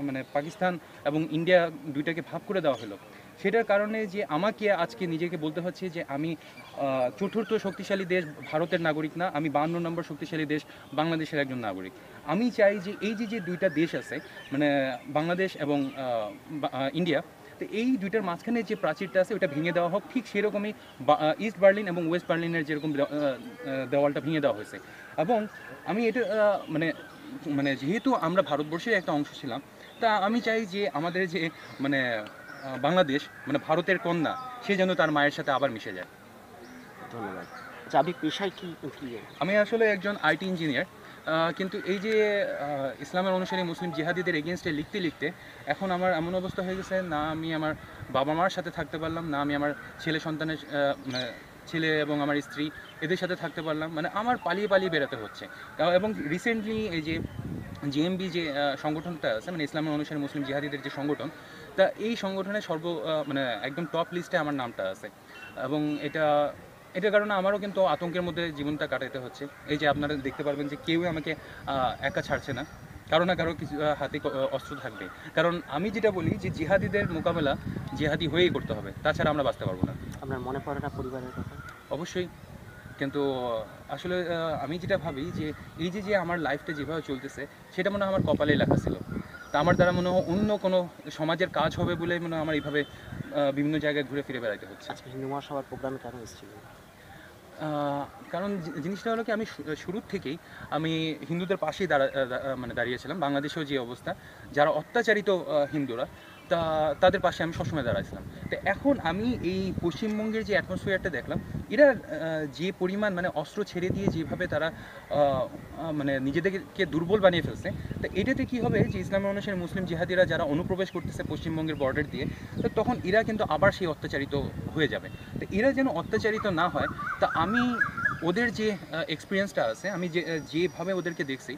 মানে পাকিস্তান এবং ইন্ডিয়া দুইটাকে ভাগ করে দেওয়া হলো, সেটার কারণে যে আমাকে আজকে নিজেকে বলতে হচ্ছে যে আমি চতুর্থ শক্তিশালী দেশ ভারতের নাগরিক না, আমি 52 নম্বর শক্তিশালী দেশ বাংলাদেশের একজন নাগরিক। আমি চাই যে এই যে দুইটা দেশ আছে, মানে বাংলাদেশ এবং ইন্ডিয়া, তো এই দুইটার মাঝখানে যে প্রাচীরটা আছে ওটা ভেঙে দেওয়া হোক। ঠিক সেরকমই ইস্ট বার্লিন এবং ওয়েস্ট বার্লিনের যেরকম দেওয়ালটা ভেঙে দেওয়া হয়েছে। এবং আমি এটা মানে মানে যেহেতু আমরা ভারতবর্ষের একটা অংশ ছিলাম, তা আমি চাই যে আমাদের যে মানে বাংলাদেশ মানে ভারতের কন্যা, সে যেন তার মায়ের সাথে আবার মিশে যায়। ধন্যবাদ। আচ্ছা, আপনি পেশায় কি? আমি আসলে একজন আইটি ইঞ্জিনিয়ার, কিন্তু এই যে ইসলামের অনুসারী মুসলিম জিহাদিদের এগেনস্টে লিখতে লিখতে এখন আমার এমন অবস্থা হয়ে গেছে, না আমি আমার বাবা মার সাথে থাকতে পারলাম না, আমি আমার ছেলে সন্তানের মানে ছেলে এবং আমার স্ত্রী এদের সাথে থাকতে পারলাম, মানে আমার পালিয়ে পালিয়ে বেরোতে হচ্ছে। এবং রিসেন্টলি এই যে জিএমবি যে সংগঠনটা আছে, মানে ইসলামের অনুসারী মুসলিম জিহাদিদের যে সংগঠন, তা এই সংগঠনের মানে একদম টপ লিস্টে আমার নামটা আছে। এবং এটার কারণে আমারও কিন্তু আতঙ্কের মধ্যে জীবনটা কাটাতে হচ্ছে। এই যে আপনারা দেখতে পারবেন যে কেউই আমাকে একা ছাড়ছে না, কারো না কারো কিছু হাতে অস্ত্র থাকবে। কারণ আমি যেটা বলি যে জিহাদিদের মোকাবেলা জিহাদি হয়েই করতে হবে, তাছাড়া আমরা বাঁচতে পারবো না। আপনার মনে পড়ে না পরিবারের কথা? অবশ্যই, কিন্তু আসলে আমি যেটা ভাবি যে এই যে আমার লাইফটা যেভাবে চলতেছে, সেটা মনে হয় আমার কপালে লেখা ছিল। তা আমার দ্বারা মনে হয় অন্য কোনো সমাজের কাজ হবে বলে মনে হয় আমার এইভাবে বিভিন্ন জায়গায় ঘুরে ফিরে বেড়াতে হচ্ছে। আজকে হিন্দু মহাসভার প্রোগ্রামে কেন এসেছিলেন? কারণ জিনিসটা হলো কি, আমি শুরুর থেকেই আমি হিন্দুদের পাশেই মানে দাঁড়িয়েছিলাম। বাংলাদেশেও যে অবস্থা, যারা অত্যাচারিত হিন্দুরা, তাদের পাশে আমি সবসময় দাঁড়াইছিলাম। তো এখন আমি এই পশ্চিমবঙ্গের যে অ্যাটমসফিয়ারটা দেখলাম, এরা যে পরিমাণ মানে অস্ত্র ছেড়ে দিয়ে যেভাবে তারা মানে নিজেদেরকে দুর্বল বানিয়ে ফেলছে, তো এটাতে কী হবে যে ইসলামের অনুসারী মুসলিম জিহাদিরা যারা অনুপ্রবেশ করতেছে পশ্চিমবঙ্গের বর্ডার দিয়ে, তো তখন এরা কিন্তু আবার সেই অত্যাচারিত হয়ে যাবে। তো এরা যেন অত্যাচারিত না হয়, তা আমি ওদের যে এক্সপিরিয়েন্সটা আছে, আমি যেভাবে ওদেরকে দেখছি,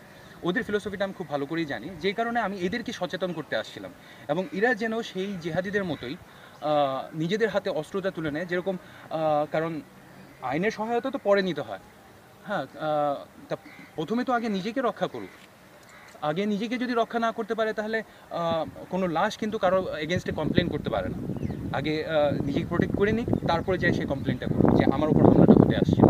ওদের ফিলোসফিটা আমি খুব ভালো করেই জানি, যে কারণে আমি এদেরকে সচেতন করতে আসছিলাম। এবং এরা যেন সেই জেহাদিদের মতোই নিজেদের হাতে অস্ত্রটা তুলে নেয়, যেরকম কারণ আইনের সহায়তা তো পরে নিতে হয়। হ্যাঁ, তা প্রথমে তো আগে নিজেকে রক্ষা করুক। আগে নিজেকে যদি রক্ষা না করতে পারে, তাহলে কোনো লাশ কিন্তু কারো এগেনস্টে কমপ্লেন করতে পারে না। আগে নিজেকে প্রোটেক্ট করে নিক, তারপরে যাই সে কমপ্লেনটা করুক যে আমার উপর হামলাটা হতে আসছে।